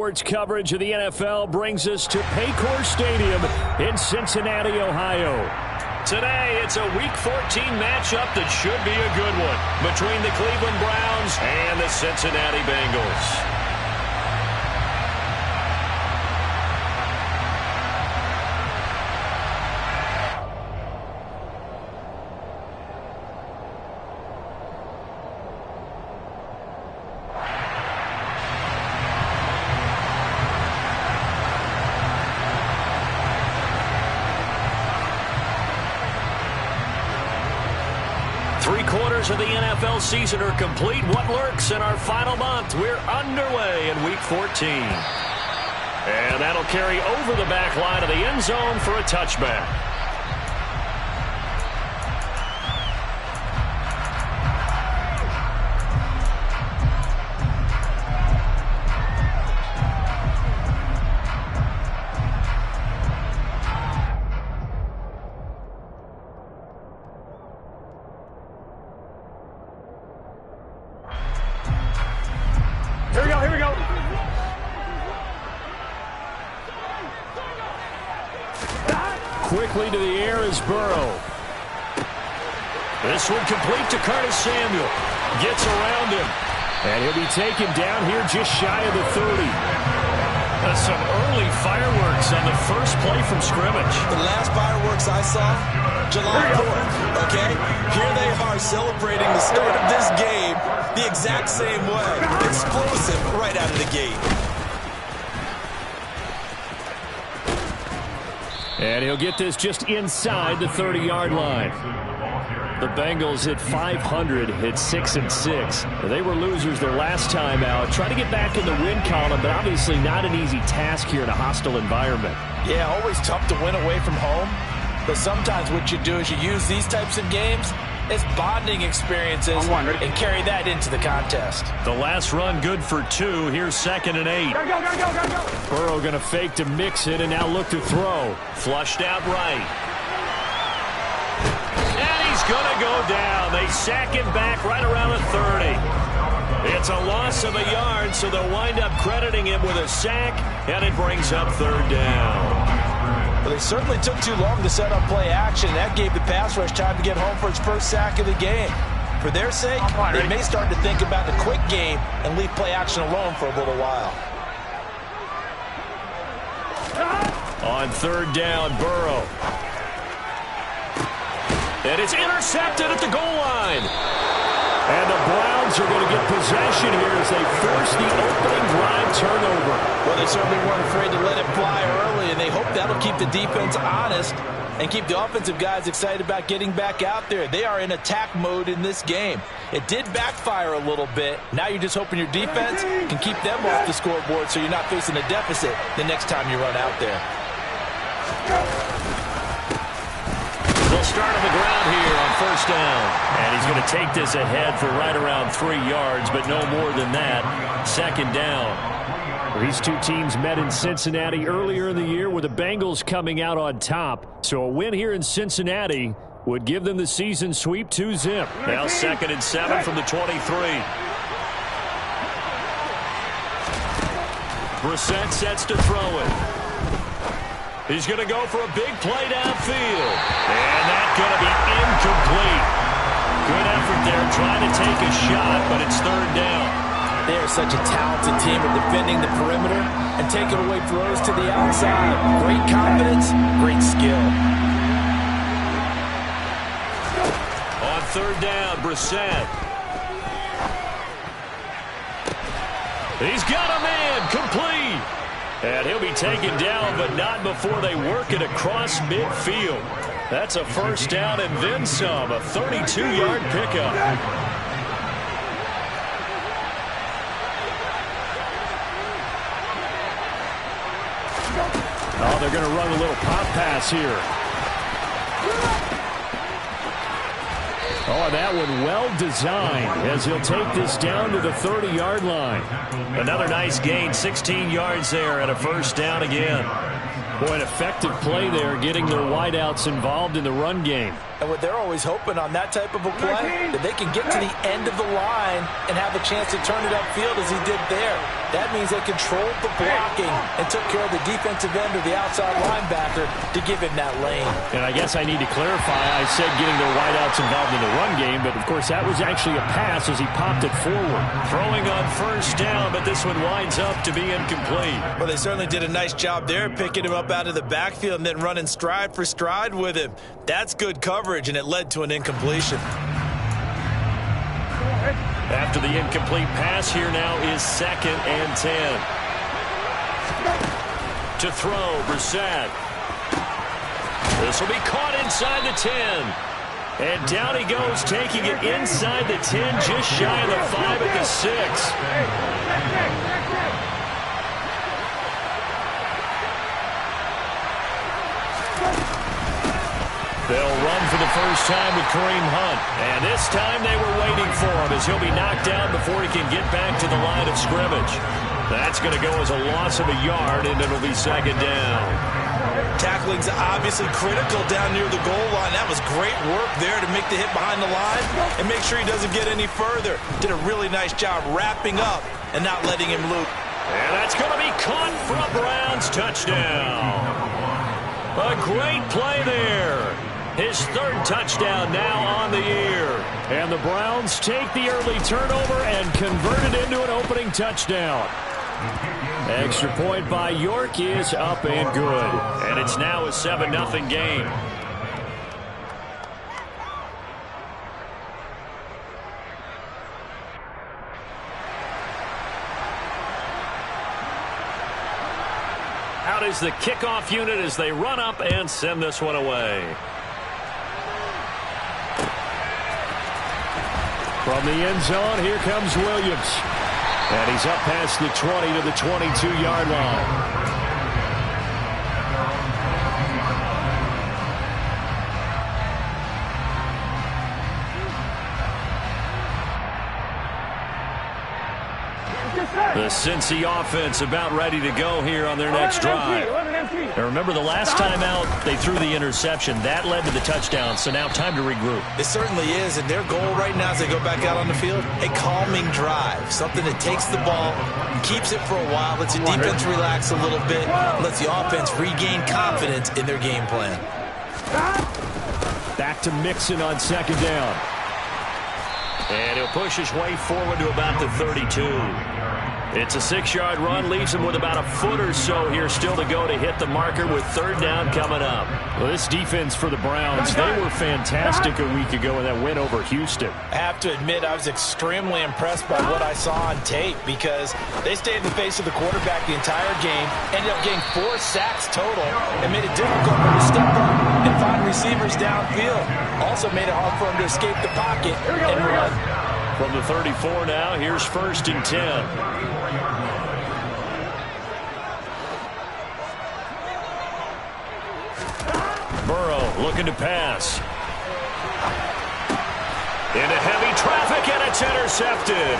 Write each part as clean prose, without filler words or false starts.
Sports coverage of the NFL brings us to Paycor Stadium in Cincinnati, Ohio. Today, it's a Week 14 matchup that should be a good one between the Cleveland Browns and the Cincinnati Bengals. Of the NFL season are complete. What lurks in our final month? We're underway in Week 14. And that'll carry over the back line of the end zone for a touchback. Quickly to the air is Burrow. This one complete to Curtis Samuel. Gets around him. And he'll be taken down here just shy of the 30. Some early fireworks on the first play from scrimmage. The last fireworks I saw, July 4th, okay? Here they are celebrating the start of this game the exact same way. Explosive right out of the gate. And he'll get this just inside the 30-yard line. The Bengals at 500 at 6-6. They were losers their last time out. Try to get back in the win column, but obviously not an easy task here in a hostile environment. Yeah, always tough to win away from home. But sometimes what you do is you use these types of games as bonding experiences and carry that into the contest. The last run good for 2. Here's 2nd and 8. Go. Burrow going to fake to mix it and now look to throw. Flushed out right. And he's going to go down. They sack him back right around the 30. It's a loss of a yard, so they'll wind up crediting him with a sack, and it brings up 3rd down. Well, they certainly took too long to set up play action. That gave the pass rush time to get home for its first sack of the game. For their sake, they may start to think about the quick game and leave play action alone for a little while. On 3rd down, Burrow. And it's intercepted at the goal line. And the Browns are going to get possession here as they force the opening drive turnover. Well, they certainly weren't afraid to let it fly early, and they hope that'll keep the defense honest and keep the offensive guys excited about getting back out there. They are in attack mode in this game. It did backfire a little bit. Now you're just hoping your defense can keep them off the scoreboard so you're not facing a deficit the next time you run out there. They'll start on the ground here on 1st down. And he's going to take this ahead for right around 3 yards, but no more than that. 2nd down. These two teams met in Cincinnati earlier in the year with the Bengals coming out on top. So a win here in Cincinnati would give them the season sweep 2-zip. Now 2nd and 7 from the 23. Brissett sets to throw it. He's going to go for a big play downfield. And that's going to be incomplete. Good effort there trying to take a shot, but it's 3rd down. They are such a talented team at defending the perimeter and taking away throws to the outside. Great confidence, great skill. On 3rd down, Brissett. He's got a man, complete. And he'll be taken down, but not before they work it across midfield. That's a 1st down and then some, a 32-yard pickup. Oh, they're going to run a little pop pass here. Oh, that one well designed as he'll take this down to the 30-yard line. Another nice gain, 16 yards there, and a 1st down again. Boy, an effective play there, getting their wideouts involved in the run game. And what they're always hoping on that type of a play, that they can get to the end of the line and have a chance to turn it upfield as he did there. That means they controlled the blocking and took care of the defensive end or the outside linebacker to give him that lane. And I guess I need to clarify, I said getting their wideouts involved in the run game, but of course that was actually a pass as he popped it forward. Throwing on first down, but this one winds up to be incomplete. Well, they certainly did a nice job there, picking him up out of the backfield and then running stride for stride with him. That's good coverage, and it led to an incompletion. After the incomplete pass, here now is 2nd and 10. To throw, Brissett. This will be caught inside the 10. And down he goes, taking it inside the 10, just shy of the 5 at the 6. They'll run for the first time with Kareem Hunt. And this time they were waiting for him as he'll be knocked down before he can get back to the line of scrimmage. That's going to go as a loss of a yard, and it'll be 2nd down. Tackling's obviously critical down near the goal line. That was great work there to make the hit behind the line and make sure he doesn't get any further. Did a really nice job wrapping up and not letting him loop. And that's going to be caught for a Browns touchdown. A great play there. His 3rd touchdown now on the year. And the Browns take the early turnover and convert it into an opening touchdown. Extra point by York is up and good. And it's now a 7-0 game. Out is the kickoff unit as they run up and send this one away. From the end zone, here comes Williams. And he's up past the 20 to the 22-yard line. The Cincy offense about ready to go here on their next drive. And remember, the last time out, they threw the interception. That led to the touchdown, so now time to regroup. It certainly is, and their goal right now as they go back out on the field, a calming drive, something that takes the ball, keeps it for a while, lets the defense relax a little bit, lets the offense regain confidence in their game plan. Back to Mixon on 2nd down. And he'll push his way forward to about the 32. It's a 6-yard run, leaves him with about a foot or so here still to go to hit the marker with 3rd down coming up. Well, this defense for the Browns, they were fantastic a week ago in that win over Houston. I have to admit, I was extremely impressed by what I saw on tape because they stayed in the face of the quarterback the entire game, ended up getting 4 sacks total, and made it difficult for him to step up and find receivers downfield. Also made it hard for him to escape the pocket and run. From the 34 now, here's 1st and 10. Burrow looking to pass. Into heavy traffic, and it's intercepted.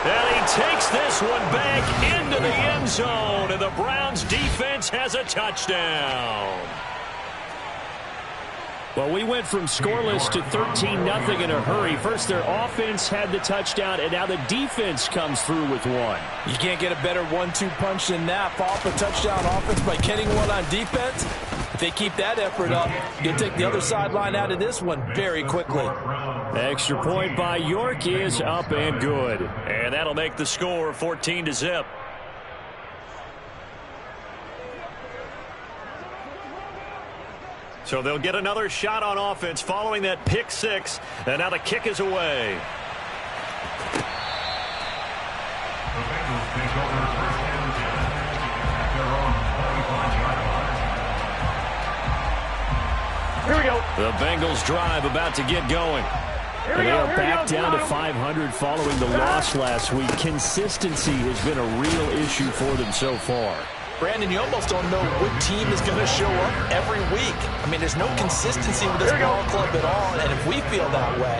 And he takes this one back into the end zone, and the Browns defense has a touchdown. Well, we went from scoreless to 13-0 in a hurry. First, their offense had the touchdown, and now the defense comes through with one. You can't get a better 1-2 punch than that. Fall off a touchdown offense by getting one on defense. If they keep that effort up, you'll take the other sideline out of this one very quickly. Extra point by York is up and good. And that'll make the score 14-0. So they'll get another shot on offense following that pick 6. And now the kick is away. Here we go. The Bengals drive about to get going. They are back down to 500 following the loss last week. Consistency has been a real issue for them so far. Brandon, you almost don't know what team is going to show up every week. I mean, there's no consistency with this ball club at all, and if we feel that way,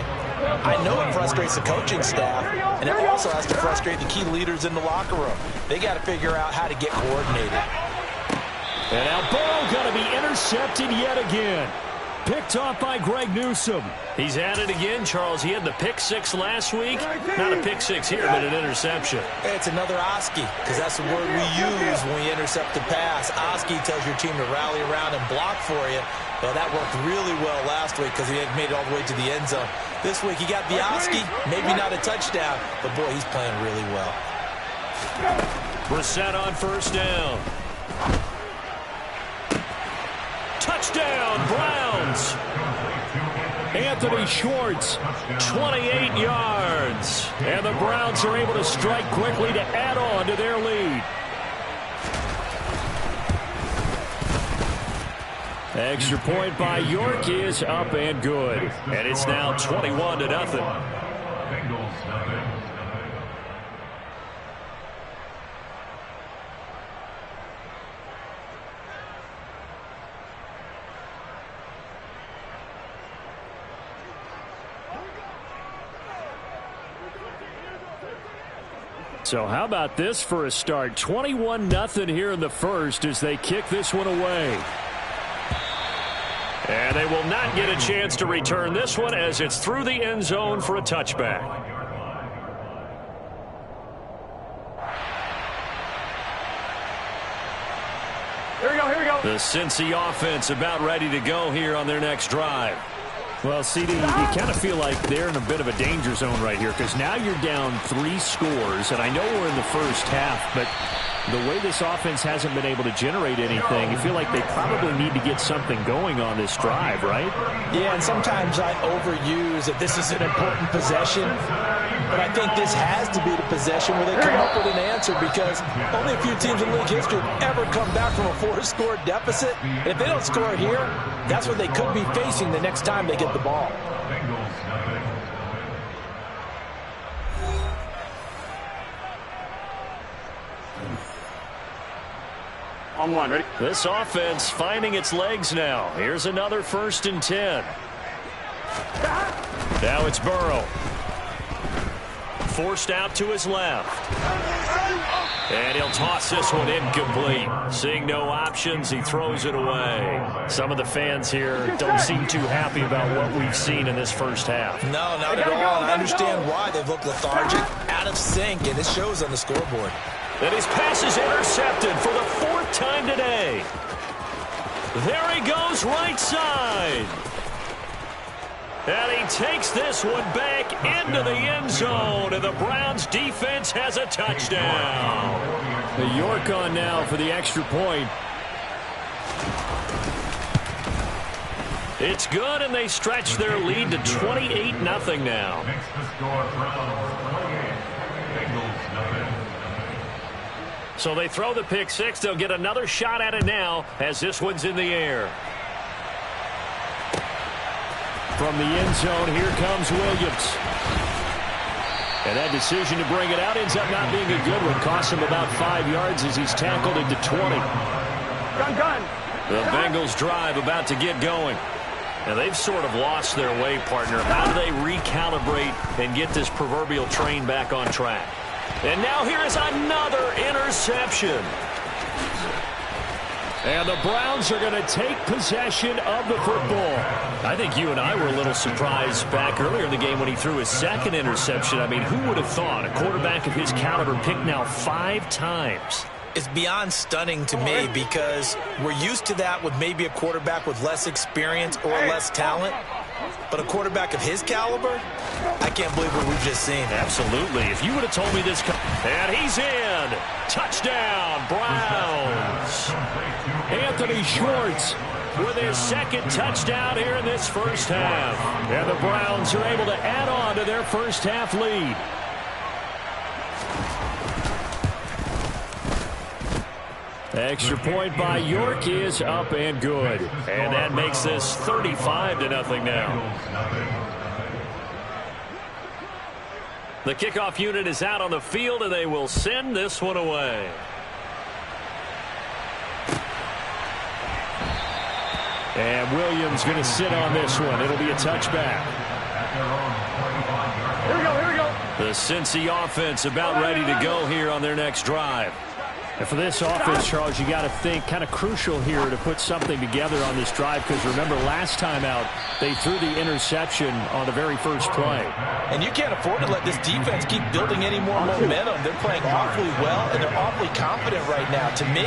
I know it frustrates the coaching staff, and it also has to frustrate the key leaders in the locker room. They got to figure out how to get coordinated. And now Burrow going to be intercepted yet again. Picked off by Greg Newsome. He's at it again, Charles. He had the pick six last week. Not a pick six here, but an interception. It's another Oski, because that's the word we use when we intercept a pass. Oski tells your team to rally around and block for you. Well, that worked really well last week because he had made it all the way to the end zone. This week he got the Oski, maybe not a touchdown, but boy, he's playing really well. Brissett on first down. Touchdown, Browns. Anthony Schwartz, 28 yards. And the Browns are able to strike quickly to add on to their lead. Extra point by York is up and good. And it's now 21-0. So how about this for a start? 21-0 here in the first as they kick this one away. And they will not get a chance to return this one as it's through the end zone for a touchback. Here we go, here we go. The Cincy offense about ready to go here on their next drive. Well, CD, you kind of feel like they're in a bit of a danger zone right here because now you're down 3 scores, and I know we're in the first half, but the way this offense hasn't been able to generate anything, you feel like they probably need to get something going on this drive, right? Yeah, and sometimes I overuse that this is an important possession, but I think this has to be the possession where they come up with an answer because only a few teams in league history have ever come back from a 4-score deficit. And if they don't score here, that's what they could be facing the next time they get the ball. On one, ready? This offense finding its legs now. Here's another 1st and 10. Now it's Burrow. Forced out to his left. And he'll toss this one incomplete. Seeing no options, he throws it away. Some of the fans here don't seem too happy about what we've seen in this first half. No, not at all. And I understand why. They've looked lethargic, out of sync, and it shows on the scoreboard. And his pass is intercepted for the 4th time today. There he goes right side. And he takes this one back into the end zone, and the Browns defense has a touchdown. The York on now for the extra point. It's good, and they stretch their lead to 28-0 now. So they throw the pick six. They'll get another shot at it now as this one's in the air. From the end zone, here comes Williams. And that decision to bring it out ends up not being a good one. Costs him about 5 yards as he's tackled into 20. Gun. The Bengals drive about to get going. Now they've sort of lost their way, partner. How do they recalibrate and get this proverbial train back on track? And now here is another interception. And the Browns are going to take possession of the football. I think you and I were a little surprised back earlier in the game when he threw his 2nd interception. I mean, who would have thought a quarterback of his caliber picked now 5 times? It's beyond stunning to me because we're used to that with maybe a quarterback with less experience or less talent. But a quarterback of his caliber, I can't believe what we've just seen. Absolutely. If you would have told me this. And he's in. Touchdown, Browns. Anthony Schwartz with his 2nd touchdown here in this first half. And the Browns are able to add on to their first half lead. Extra point by York is up and good. And that makes this 35-0 now. The kickoff unit is out on the field, and they will send this one away. And Williams going to sit on this one. It'll be a touchback. Here we go, here we go. The Cincy offense about ready to go here on their next drive. And for this offense, Charles, you got to think kind of crucial here to put something together on this drive, because remember last time out they threw the interception on the very first play. And you can't afford to let this defense keep building any more momentum. They're playing awfully well, and they're awfully confident right now. To me,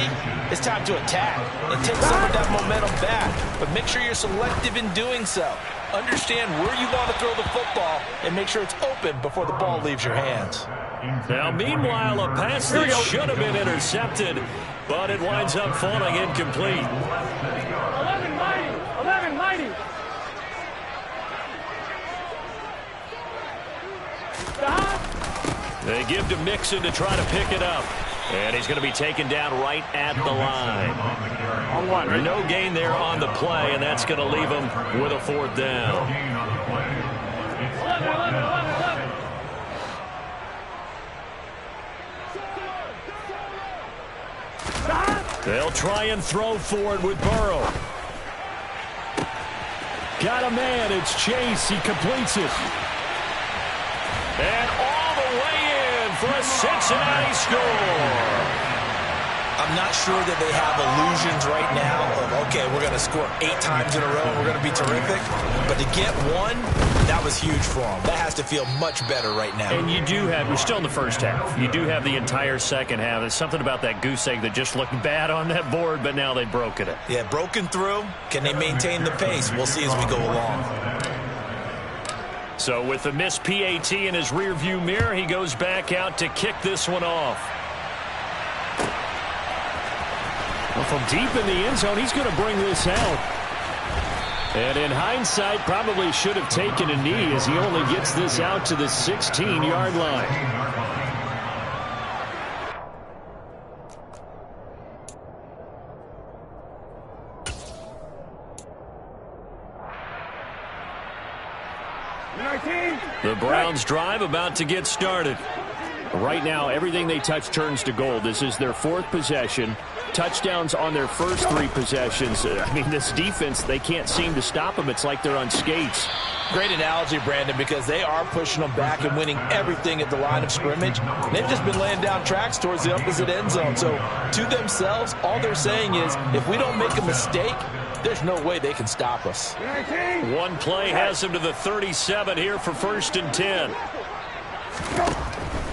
it's time to attack and take some of that momentum back. But make sure you're selective in doing so. Understand where you want to throw the football and make sure it's open before the ball leaves your hands. Now, meanwhile, a pass that should have been intercepted, but it winds up falling incomplete. 11-90. They give to Mixon to try to pick it up. And he's going to be taken down right at the line. On one, right? No gain there on the play, and that's going to leave him with a fourth down. 11. They'll try and throw for it with Burrow. Got a man. It's Chase. He completes it. And all the way in for a Cincinnati score. I'm not sure that they have illusions right now of, okay, we're going to score 8 times in a row and we're going to be terrific. But to get one, that was huge for them. That has to feel much better right now. And you do have, we're still in the first half. You do have the entire second half. There's something about that goose egg that just looked bad on that board, but now they've broken it. Yeah, broken through. Can they maintain the pace? We'll see as we go along. So with the missed PAT in his rearview mirror, he goes back out to kick this one off. Well, from deep in the end zone, he's going to bring this out. And in hindsight, probably should have taken a knee as he only gets this out to the 16-yard line. The Browns drive about to get started. Right now, everything they touch turns to gold. This is their 4th possession. Touchdowns on their first 3 possessions. I mean, this defense, they can't seem to stop them. It's like they're on skates. Great analogy, Brandon, because they are pushing them back and winning everything at the line of scrimmage. They've just been laying down tracks towards the opposite end zone. So to themselves, all they're saying is, if we don't make a mistake, there's no way they can stop us. One play has him to the 37 here for 1st and 10.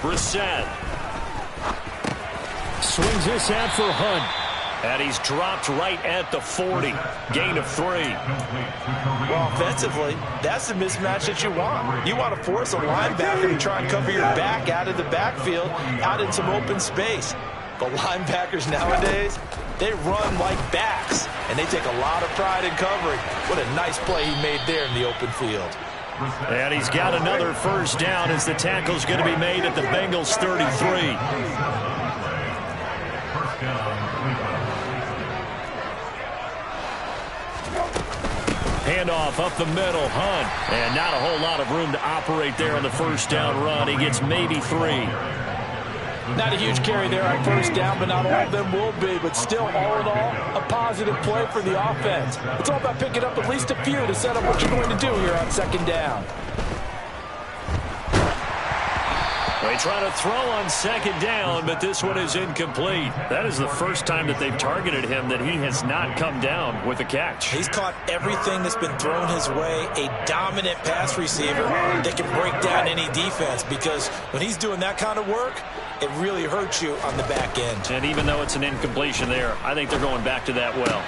Brissett swings this out for Hunt. And he's dropped right at the 40. Gain of 3. Well, offensively, that's the mismatch that you want. You want to force a linebacker to try and cover your back out of the backfield, out in some open space. The linebackers nowadays, they run like backs, and they take a lot of pride in covering. What a nice play he made there in the open field. And he's got another first down as the tackle's going to be made at the Bengals 33. Handoff up the middle, Hunt. And not a whole lot of room to operate there on the first down run. He gets maybe 3. Not a huge carry there on first down, but not all of them will be. But still, all in all, a positive play for the offense. It's all about picking up at least a few to set up what you're going to do here on 2nd down. They try to throw on 2nd down, but this one is incomplete. That is the first time that they've targeted him that he has not come down with a catch. He's caught everything that's been thrown his way. A dominant pass receiver that can break down any defense, because when he's doing that kind of work, it really hurts you on the back end. And even though it's an incompletion there, I think they're going back to that well.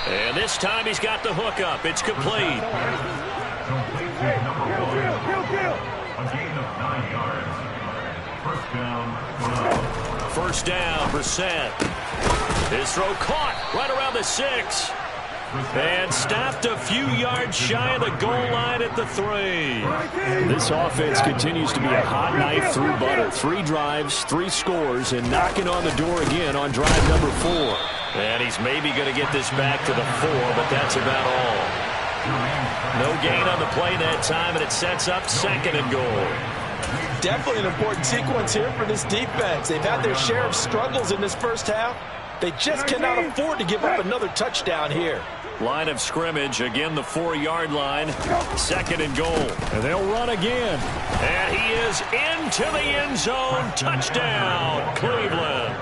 And this time he's got the hook up. It's complete. First down, Brissett. His throw caught right around the 6. And stopped a few yards shy of the goal line at the 3. This offense continues to be a hot knife through butter. 3 drives, 3 scores, and knocking on the door again on drive number 4. And he's maybe going to get this back to the 4, but that's about all. No gain on the play that time, and it sets up 2nd and goal. Definitely an important sequence here for this defense. They've had their share of struggles in this first half. They just cannot afford to give up another touchdown here. Line of scrimmage, again the 4-yard line. 2nd and goal. And they'll run again. And he is into the end zone. Touchdown, Cleveland.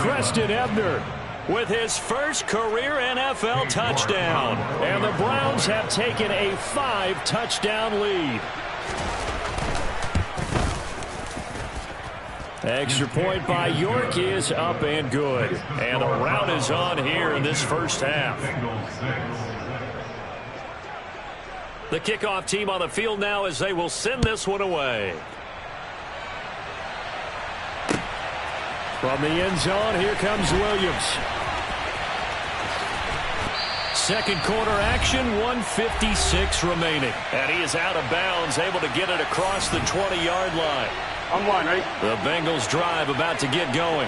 Treston Ebner with his first career NFL touchdown. And the Browns have taken a 5-touchdown lead. Extra point by York is up and good. And the rout is on here in this first half. The kickoff team on the field now as they will send this one away. From the end zone, here comes Williams. Second quarter action, 1:56 remaining. And he is out of bounds, able to get it across the 20-yard line. On one, ready? The Bengals drive about to get going.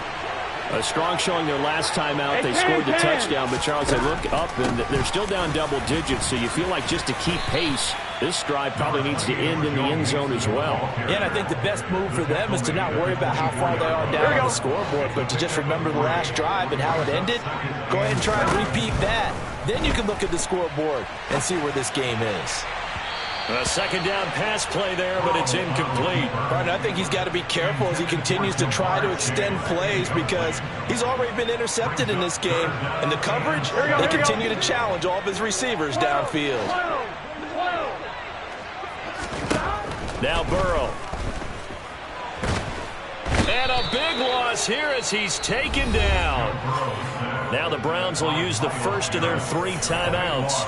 A strong showing their last time out. They scored the touchdown, but Charles, they look up and they're still down double digits, so you feel like just to keep pace, this drive probably needs to end in the end zone as well. Yeah, and I think the best move for them is to not worry about how far they are down on the scoreboard, but to just remember the last drive and how it ended. Go ahead and try and repeat that. Then you can look at the scoreboard and see where this game is. A second down pass play there, but it's incomplete. Right, I think he's got to be careful as he continues to try to extend plays because he's already been intercepted in this game. And the coverage, they continue to challenge all of his receivers downfield. Now Burrow. And a big loss here as he's taken down. Now the Browns will use the first of their 3 timeouts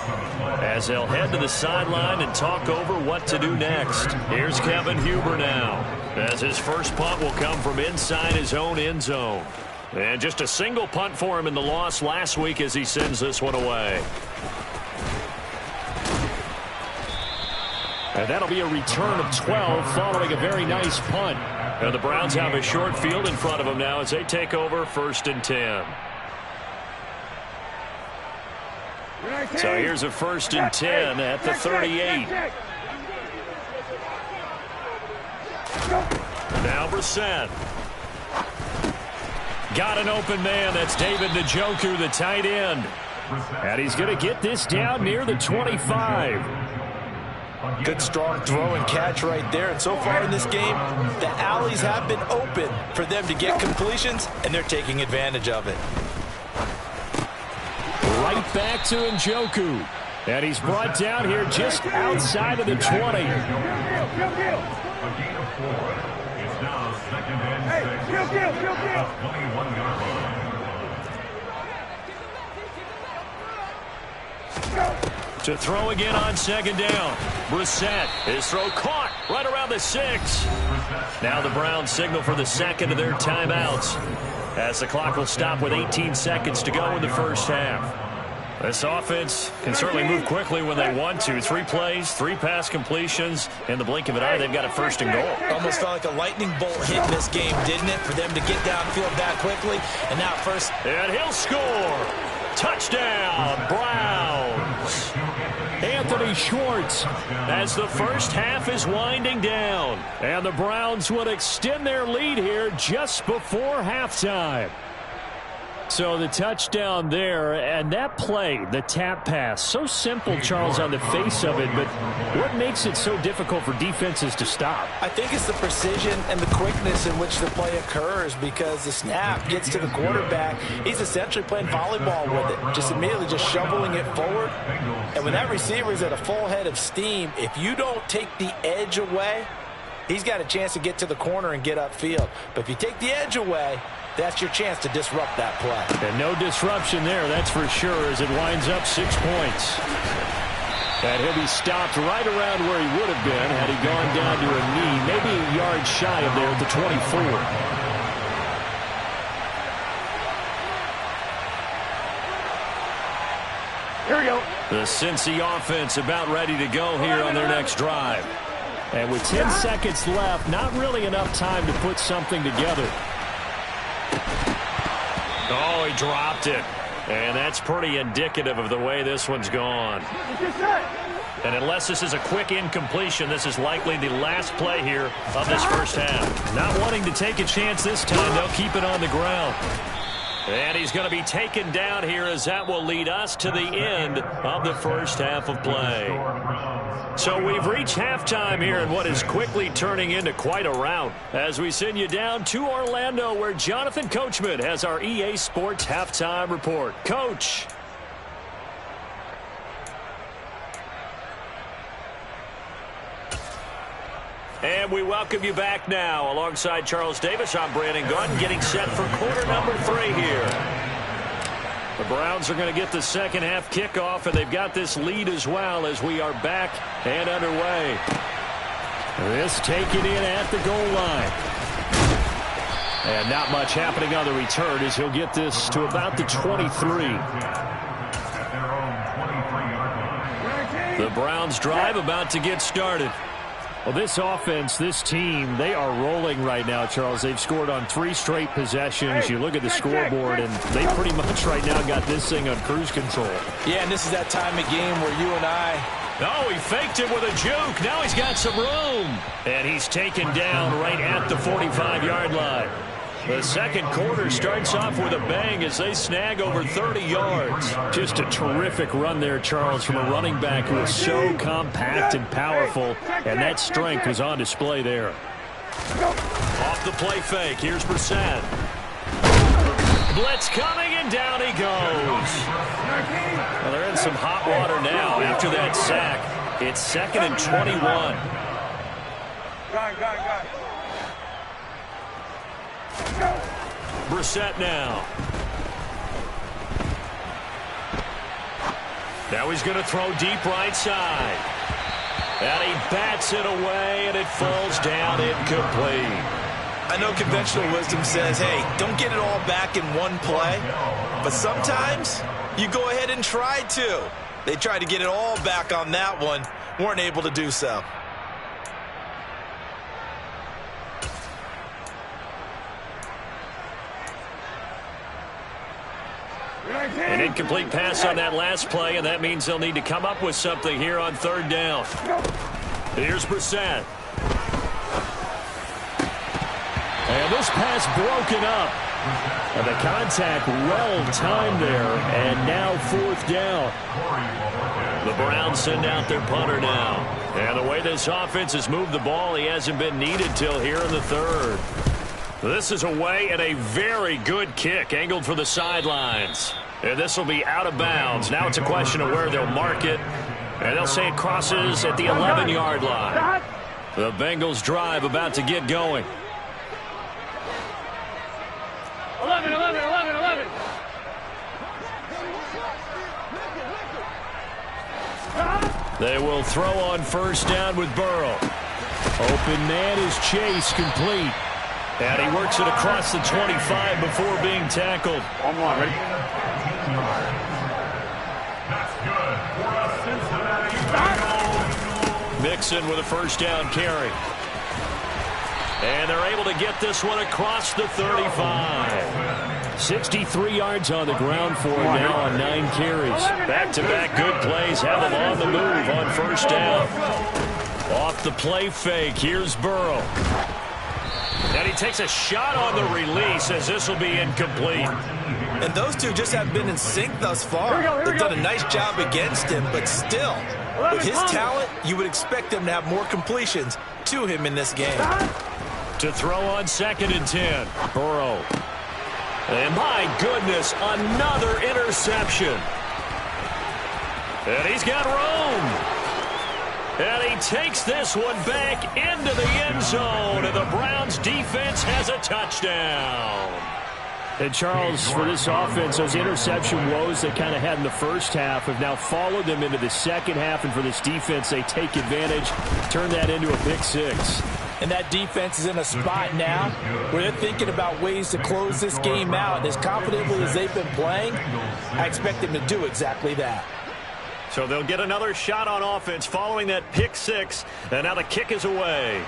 as they'll head to the sideline and talk over what to do next. Here's Kevin Huber now as his first punt will come from inside his own end zone. And just a single punt for him in the loss last week as he sends this one away. And that'll be a return of 12 following a very nice punt. And the Browns have a short field in front of them now as they take over 1st and 10. So here's a 1st and 10 at the 38. Now Brissett. Got an open man. That's David Njoku, the tight end. And he's going to get this down near the 25. Good strong throw and catch right there. And so far in this game, the alleys have been open for them to get completions, and they're taking advantage of it. Right back to Njoku. And he's brought down here just outside of the 20. A gain of 4. It's now 2nd and 6. Hey, 21-yard line. To throw again on 2nd down. Brissett. His throw caught right around the 6. Now the Browns signal for the 2nd of their timeouts as the clock will stop with 18 seconds to go in the first half. This offense can certainly move quickly when they want to. 3 plays, 3 pass completions. In the blink of an eye, they've got a 1st and goal. Almost felt like a lightning bolt hit in this game, didn't it? For them to get downfield that quickly. And now first. And he'll score. Touchdown, Browns. Anthony Schwartz as the first half is winding down. And the Browns would extend their lead here just before halftime. So the touchdown there, and that play, the tap pass, so simple, Charles, on the face of it, but what makes it so difficult for defenses to stop? I think it's the precision and the quickness in which the play occurs because the snap gets to the quarterback. He's essentially playing volleyball with it, just immediately just shoveling it forward. And when that receiver is at a full head of steam, if you don't take the edge away, he's got a chance to get to the corner and get upfield. But if you take the edge away, that's your chance to disrupt that play. And no disruption there, that's for sure, as it winds up 6 points. And he'll be stopped right around where he would have been had he gone down to a knee, maybe a yard shy of there at the 24. Here we go. The Cincy offense about ready to go here on their next drive. And with 10 seconds left, not really enough time to put something together. Oh, he dropped it. And that's pretty indicative of the way this one's gone. And unless this is a quick incompletion, this is likely the last play here of this first half. Not wanting to take a chance this time, they'll keep it on the ground. And he's going to be taken down here as that will lead us to the end of the first half of play. So we've reached halftime here in what is quickly turning into quite a rout as we send you down to Orlando where Jonathan Coachman has our EA Sports halftime report. Coach. And we welcome you back now. Alongside Charles Davis, I'm Brandon Gordon getting set for quarter number 3 here. The Browns are going to get the second half kickoff, and they've got this lead as well as we are back and underway. This taken in at the goal line. And not much happening on the return as he'll get this to about the 23. The Browns drive about to get started. Well, this offense, this team, they are rolling right now, Charles. They've scored on 3 straight possessions. You look at the scoreboard, and they pretty much right now got this thing on cruise control. Yeah, and this is that time of game where you and I... Oh, he faked it with a juke. Now he's got some room. And he's taken down right at the 45-yard line. The second quarter starts off with a bang as they snag over 30 yards. Just a terrific run there, Charles, from a running back who is so compact and powerful, and that strength was on display there. Off the play fake, here's Brissett. Blitz coming, and down he goes. Well, they're in some hot water now after that sack. It's 2nd and 21. Brissett now. Now he's going to throw deep right side. And he bats it away, and it falls down incomplete. I know conventional wisdom says, hey, don't get it all back in one play. But sometimes you go ahead and try to. They tried to get it all back on that one. Weren't able to do so. An incomplete pass on that last play, and that means they'll need to come up with something here on 3rd down. Here's Brissett. And this pass broken up. And the contact well timed there, and now 4th down. The Browns send out their punter now. And the way this offense has moved the ball, he hasn't been needed till here in the 3rd. This is away and a very good kick angled for the sidelines. And this will be out of bounds. Now it's a question of where they'll mark it. And they'll say it crosses at the 11-yard line. The Bengals drive about to get going. 11, 11, 11, 11. They will throw on 1st down with Burrow. Open man is Chase, complete. And he works it across the 25 before being tackled. One more, ready? Mixon with a 1st down carry. And they're able to get this one across the 35. 63 yards on the ground for him now on 9 carries. Back-to-back good plays have him on the move on 1st down. Off the play fake, here's Burrow. And he takes a shot on the release as this will be incomplete. And those two just have been in sync thus far. They've done a nice job against him, but still, with his talent, you would expect him to have more completions to him in this game. To throw on 2nd and 10, Burrow. And my goodness, another interception. And he's got room. And he takes this one back into the end zone, and the Browns defense has a touchdown. And Charles, for this offense, those interception woes they kind of had in the first half have now followed them into the second half, and for this defense, they take advantage, turn that into a pick 6. And that defense is in a spot now where they're thinking about ways to close this game out. And as confidently as they've been playing, I expect them to do exactly that. So they'll get another shot on offense following that pick 6, and now the kick is away.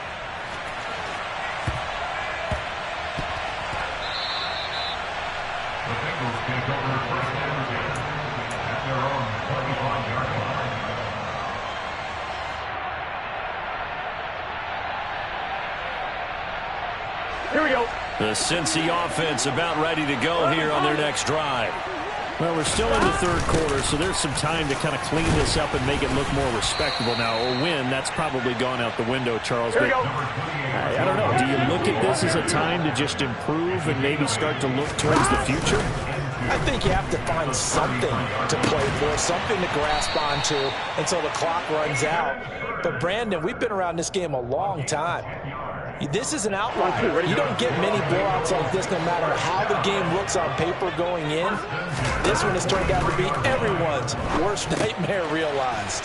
The Bengals take over 1st and 10 at their own 25-yard line. Here we go. The Cincy offense about ready to go here on their next drive. Well, we're still in the third quarter, so there's some time to kind of clean this up and make it look more respectable now. A win, that's probably gone out the window, Charles. But I don't know. Do you look at this as a time to just improve and maybe start to look towards the future? I think you have to find something to play for, something to grasp onto until the clock runs out. But, Brandon, we've been around this game a long time. This is an outlier. You don't get many blowouts like this no matter how the game looks on paper going in. This one has turned out to be everyone's worst nightmare realized.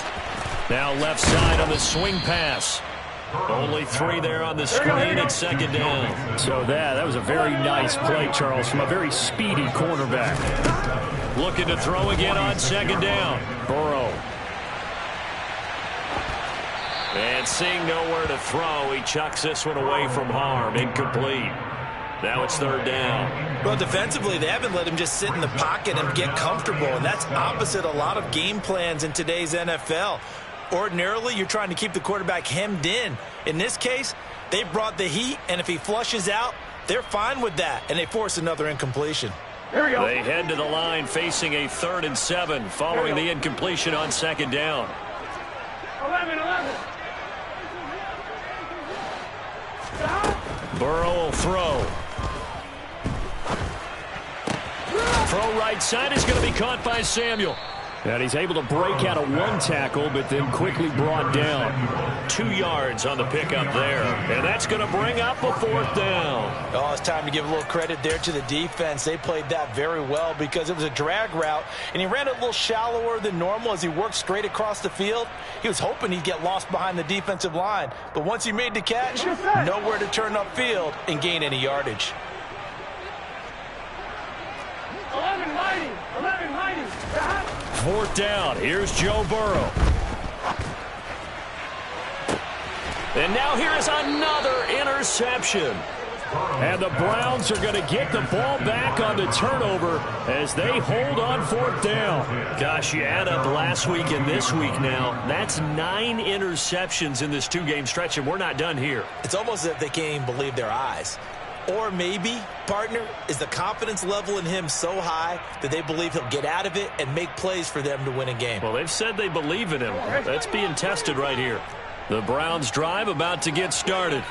Now left side on the swing pass. Only 3 there on the screen at second down. So that was a very nice play, Charles, from a very speedy cornerback. Looking to throw again on second down. Burrow. And seeing nowhere to throw, he chucks this one away from harm. Incomplete. Now it's third down. Well, defensively, they haven't let him just sit in the pocket and get comfortable, and that's opposite a lot of game plans in today's NFL. Ordinarily, you're trying to keep the quarterback hemmed in. In this case, they brought the heat, and if he flushes out, they're fine with that, and they force another incompletion. Here we go. They head to the line facing a 3rd and 7 following the incompletion on second down. 11. Burrow will throw. Throw right side is going to be caught by Samuel. And he's able to break out of 1 tackle, but then quickly brought down. 2 yards on the pickup there. And that's going to bring up a 4th down. Oh, it's time to give a little credit there to the defense. They played that very well because it was a drag route, and he ran it a little shallower than normal as he worked straight across the field. He was hoping he'd get lost behind the defensive line, but once he made the catch, nowhere to turn upfield and gain any yardage. 11 mighty. 4th down. Here's Joe Burrow. And now here is another interception. And the Browns are going to get the ball back on the turnover as they hold on 4th down. Gosh, you add up last week and this week now. That's 9 interceptions in this 2-game stretch, and we're not done here. It's almost as if they can't even believe their eyes. Or maybe, partner, is the confidence level in him so high that they believe he'll get out of it and make plays for them to win a game. Well, they've said they believe in him. That's being tested right here. The Browns drive about to get started.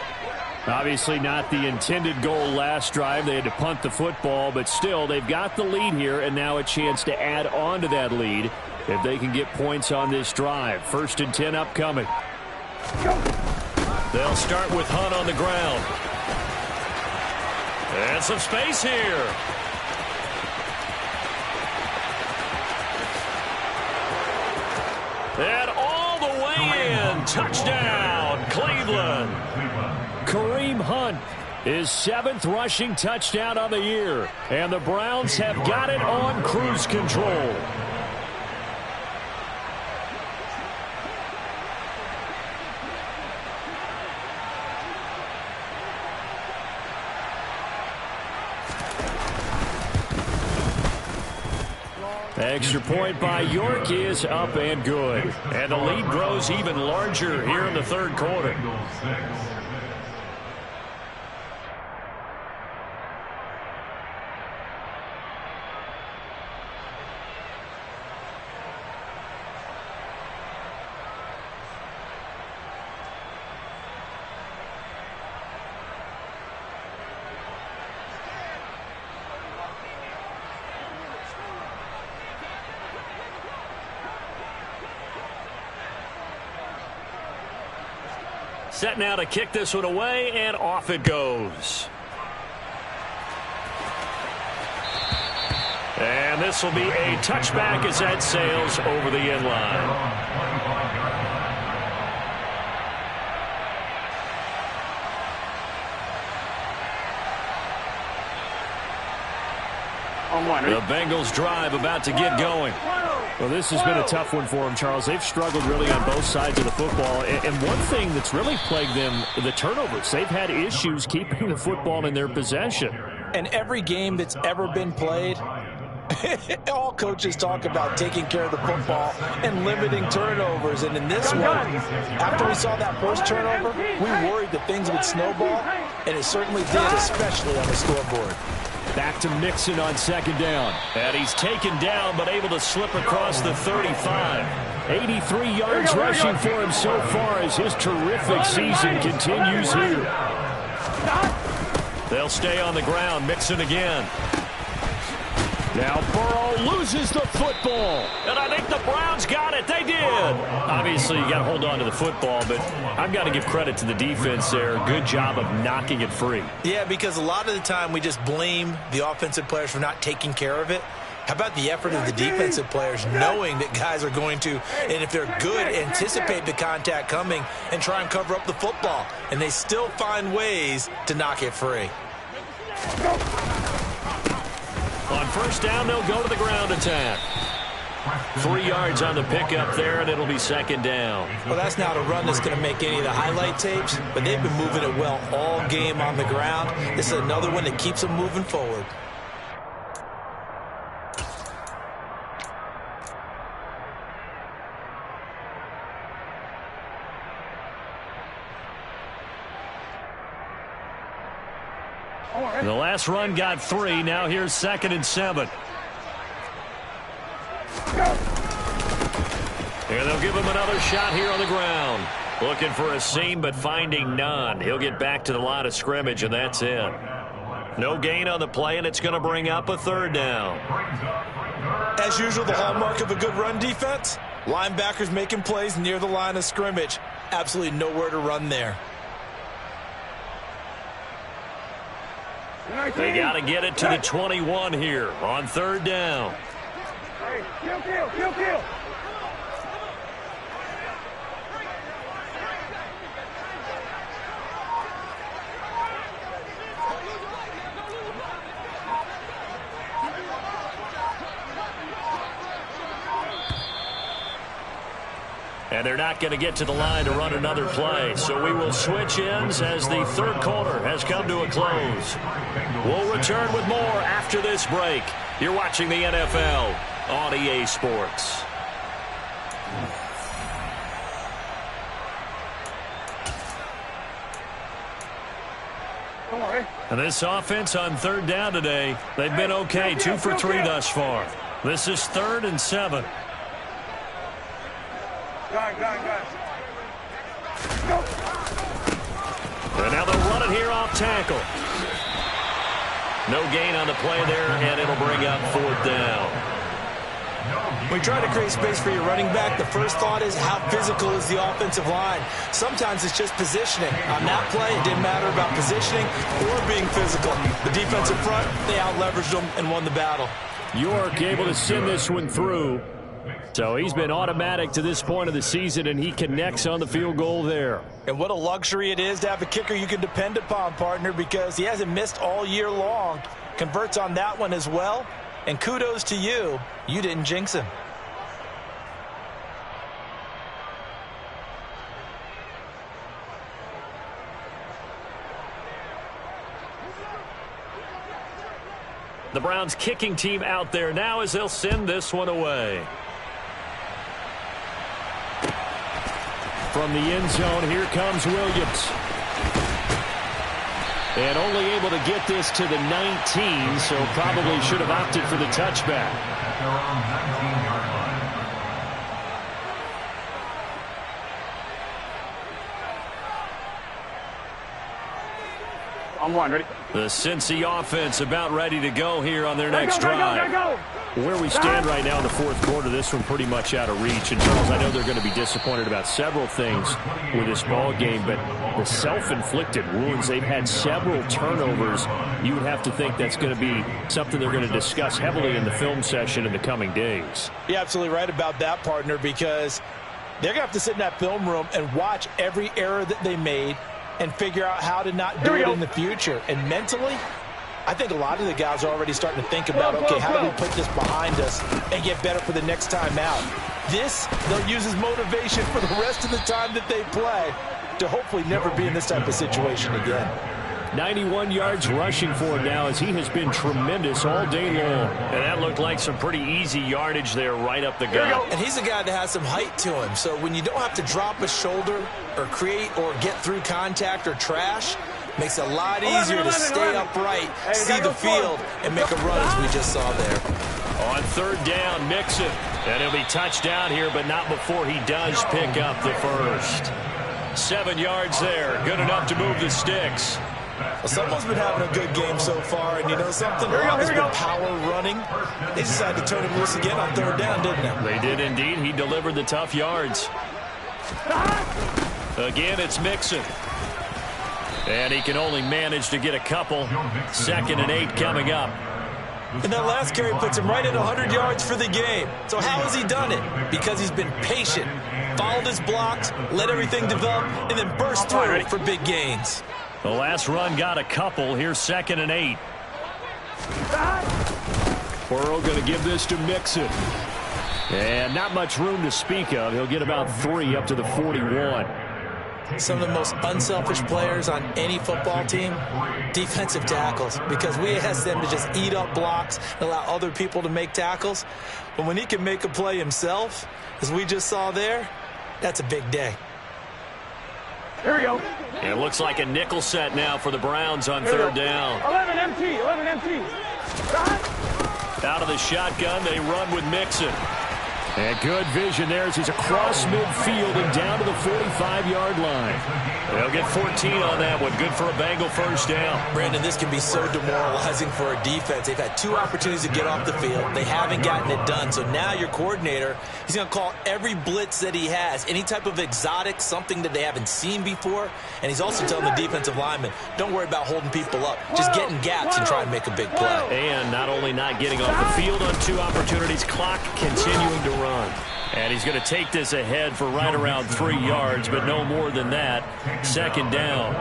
Obviously not the intended goal last drive. They had to punt the football, but still they've got the lead here and now a chance to add on to that lead if they can get points on this drive. 1st and 10 upcoming. They'll start with Hunt on the ground. And some space here. And all the way in. Touchdown, Cleveland. Kareem Hunt, his 7th rushing touchdown on the year. And the Browns have got it on cruise control. Extra point by York is up and good. And the lead grows even larger here in the 3rd quarter. Set now to kick this one away, and off it goes. And this will be a touchback as that sails over the end line. The Bengals drive about to get going. Well, this has been a tough one for them, Charles. They've struggled really on both sides of the football. And one thing that's really plagued them, the turnovers. They've had issues keeping the football in their possession. And every game that's ever been played, All coaches talk about taking care of the football and limiting turnovers. And in this one, after we saw that first turnover, we worried that things would snowball, and it certainly did, especially on the scoreboard. Back to Mixon on second down. And he's taken down, but able to slip across the 35. 83 yards rushing for him so far as his terrific season continues here. They'll stay on the ground. Mixon again. Now Burrow loses the football. And I think the Browns got it. They did. Obviously, you got to hold on to the football, but I've got to give credit to the defense there. Good job of knocking it free. Yeah, because a lot of the time we just blame the offensive players for not taking care of it. How about the effort of the defensive players knowing that guys are going to, and if they're good, anticipate the contact coming and try and cover up the football. And they still find ways to knock it free. On first down, they'll go to the ground attack. 3 yards on the pickup there, and it'll be second down. Well, that's not a run that's going to make any of the highlight tapes, but they've been moving it well all game on the ground. This is another one that keeps them moving forward. The last run got 3. Now here's 2nd and 7. And they'll give him another shot here on the ground. Looking for a seam, but finding none. He'll get back to the line of scrimmage, and that's it. No gain on the play, and it's going to bring up a 3rd down. As usual, the hallmark of a good run defense, linebackers making plays near the line of scrimmage. Absolutely nowhere to run there. They got to get it to the 21 here on 3rd down. Kill. And they're not going to get to the line to run another play. So we will switch ends as the 3rd quarter has come to a close. We'll return with more after this break. You're watching the NFL on EA Sports. And this offense on 3rd down today, they've been okay. 2 for 3 thus far. This is 3rd and 7. And now they'll run it here off tackle. No gain on the play there, and it'll bring up 4th down. When you try to create space for your running back, the first thought is how physical is the offensive line. Sometimes it's just positioning. On that play, it didn't matter about positioning or being physical. The defensive front, they out-leveraged them and won the battle. York able to send this one through. So he's been automatic to this point of the season, and he connects on the field goal there. And what a luxury it is to have a kicker you can depend upon, partner, because he hasn't missed all year long. Converts on that one as well. And kudos to you. You didn't jinx him. The Browns kicking team out there now as they'll send this one away. From the end zone, here comes Williams. And only able to get this to the 19, so probably should have opted for the touchback. On 1, ready? The Cincy offense about ready to go here on their next drive. Where we stand right now in the 4th quarter, this one pretty much out of reach. And, Charles, I know they're going to be disappointed about several things with this ball game, but the self-inflicted wounds, they've had several turnovers. You would have to think that's going to be something they're going to discuss heavily in the film session in the coming days. You're absolutely right about that, partner, because they're going to have to sit in that film room and watch every error that they made and figure out how to not do it in the future. And mentally, I think a lot of the guys are already starting to think about, okay, how do we put this behind us and get better for the next time out? This, they'll use as motivation for the rest of the time that they play to hopefully never be in this type of situation again. 91 yards rushing for him now, as he has been tremendous all day long. And that looked like some pretty easy yardage there right up the gut. And he's a guy that has some height to him. So when you don't have to drop a shoulder or create or get through contact or trash, makes it a lot easier to stay upright, see the field, and make a run as we just saw there. On third down, Mixon. And he'll be touched down here, but not before he does pick up the first. 7 yards there. Good enough to move the sticks. Well, someone's been having a good game so far, and you know something? There's been power running. They decided to turn him loose again on third down, didn't they? They did indeed. He delivered the tough yards. Again, it's Mixon. And he can only manage to get a couple. 2nd and 8 coming up. And that last carry puts him right at 100 yards for the game. So how has he done it? Because he's been patient, followed his blocks, let everything develop, and then burst through for big gains. The last run got a couple. Here's 2nd and 8. Burrow going to give this to Mixon. And not much room to speak of. He'll get about 3 up to the 41. Some of the most unselfish players on any football team, defensive tackles, because we ask them to just eat up blocks and allow other people to make tackles. But when he can make a play himself, as we just saw there, that's a big day. Here we go. It looks like a nickel set now for the Browns on third down. 11 MT, 11 MT. Out of the shotgun, they run with Mixon. And good vision there as he's across midfield and down to the 45-yard line. They'll get 14 on that one. Good for a Bengal first down. Brandon, this can be so demoralizing for a defense. They've had 2 opportunities to get off the field. They haven't gotten it done. So now your coordinator, he's going to call every blitz that he has, any type of exotic, something that they haven't seen before. And he's also telling the defensive linemen, don't worry about holding people up. Just get in gaps and try and make a big play. And not only not getting off the field on 2 opportunities, clock continuing to run. And he's going to take this ahead for right around 3 yards, but no more than that. 2nd down.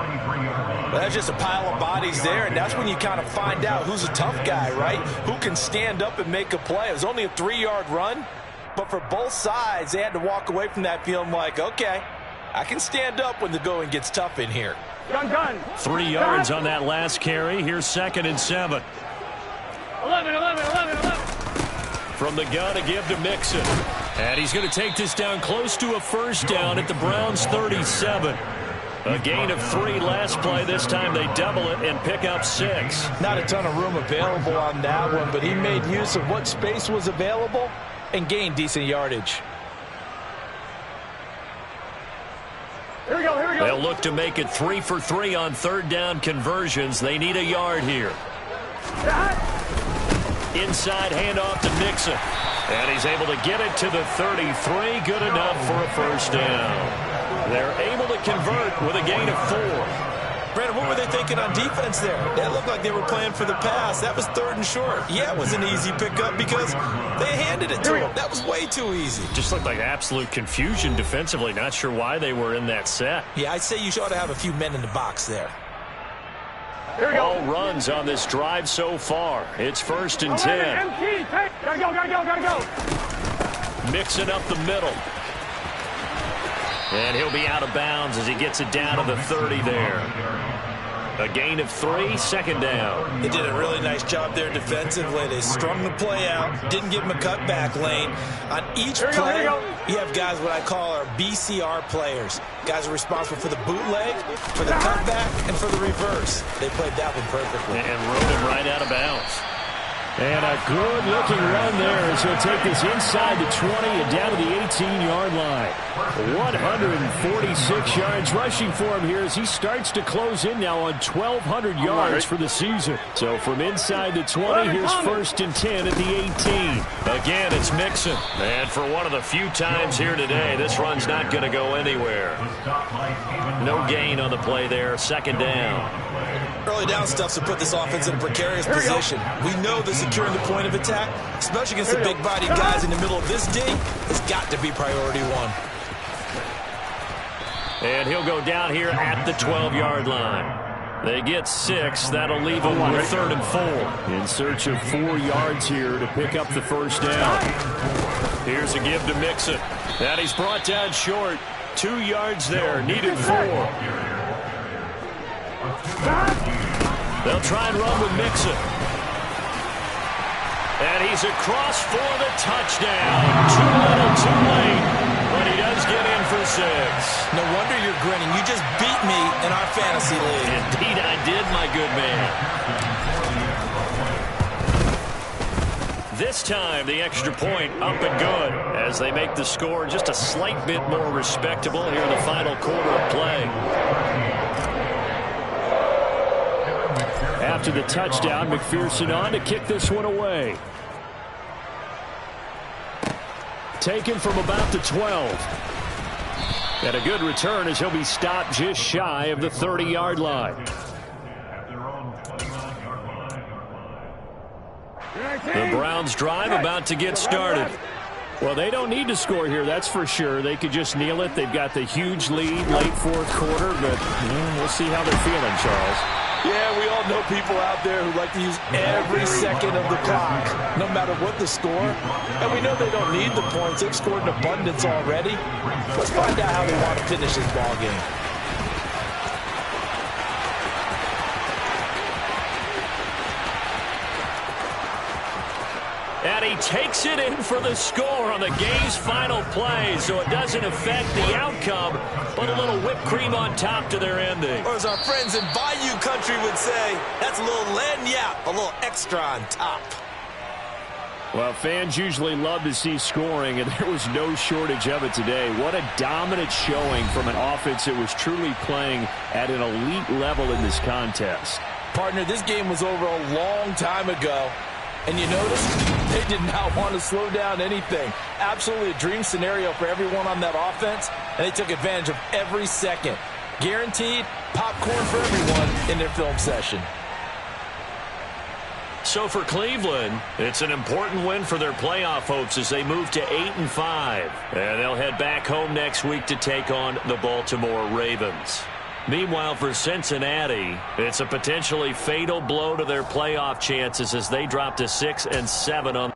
Well, that's just a pile of bodies there, and that's when you kind of find out who's a tough guy, right? Who can stand up and make a play. It was only a 3-yard run, but for both sides, they had to walk away from that feeling like, okay, I can stand up when the going gets tough in here. Gun. 3 yards on that last carry. Here's 2nd and 7. 11. From the gun to give to Mixon. And he's going to take this down close to a first down at the Browns' 37. A gain of 3 last play. This time they double it and pick up 6. Not a ton of room available on that one, but he made use of what space was available and gained decent yardage. Here we go. They'll look to make it 3 for 3 on third down conversions. They need a yard here. Inside handoff to Mixon. And he's able to get it to the 33. Good enough for a first down. They're able to convert with a gain of 4. Brandon, what were they thinking on defense there? That looked like they were playing for the pass. That was 3rd and short. Yeah, it was an easy pickup because they handed it to him. That was way too easy. Just looked like absolute confusion defensively. Not sure why they were in that set. Yeah, I'd say you ought to have a few men in the box there. All runs on this drive so far. It's 1st and 10. Gotta go. Mixing up the middle. And he'll be out of bounds as he gets it down to the 30 there. A gain of 3, 2nd down. They did a really nice job there defensively. They strung the play out, didn't give him a cutback lane. On each play, you have guys what I call our BCR players. Guys are responsible for the bootleg, for the cutback, and for the reverse. They played that one perfectly. And rode him right out of bounds. And a good-looking run there as he'll take this inside the 20 and down to the 18-yard line. 146 yards rushing for him here as he starts to close in now on 1,200 yards for the season. So from inside the 20, here's 1st and 10 at the 18. Again, it's Mixon. And for one of the few times here today, this run's not going to go anywhere. No gain on the play there. 2nd down. Early down stuff to put this offense in a precarious position. We know that securing the point of attack, especially against the big-bodied guys in the middle of this dig, has got to be priority 1. And he'll go down here at the 12-yard line. They get 6. That'll leave them with 3rd and 4. In search of 4 yards here to pick up the first down. Here's a give to Mixon. And he's brought down short. 2 yards there. Needed 4. They'll try and run with Mixon. And he's across for the touchdown. Too little, too late. But he does get in for 6. No wonder you're grinning. You just beat me in our fantasy league. Indeed I did, my good man. This time, the extra point up and good as they make the score just a slight bit more respectable here in the final quarter of play. After the touchdown, McPherson on to kick this one away. Taken from about the 12. And a good return as he'll be stopped just shy of the 30-yard line. The Browns drive about to get started. Well, they don't need to score here, that's for sure. They could just kneel it. They've got the huge lead late fourth quarter, but we'll see how they're feeling, Charles. Yeah, we all know people out there who like to use every second of the clock, no matter what the score. And we know they don't need the points. They've scored in abundance already. Let's find out how they want to finish this ball game. And he takes it in for the score on the game's final play, so it doesn't affect the outcome, but a little whipped cream on top to their ending. Or as our friends in Bayou Country would say, that's a little lagniappe, a little extra on top. Well, fans usually love to see scoring, and there was no shortage of it today. What a dominant showing from an offense that was truly playing at an elite level in this contest. Partner, this game was over a long time ago. And you notice they did not want to slow down anything. Absolutely a dream scenario for everyone on that offense, and they took advantage of every second. Guaranteed popcorn for everyone in their film session. So for Cleveland, it's an important win for their playoff hopes as they move to 8-5. And they'll head back home next week to take on the Baltimore Ravens. Meanwhile, for Cincinnati, it's a potentially fatal blow to their playoff chances as they drop to 6-7 on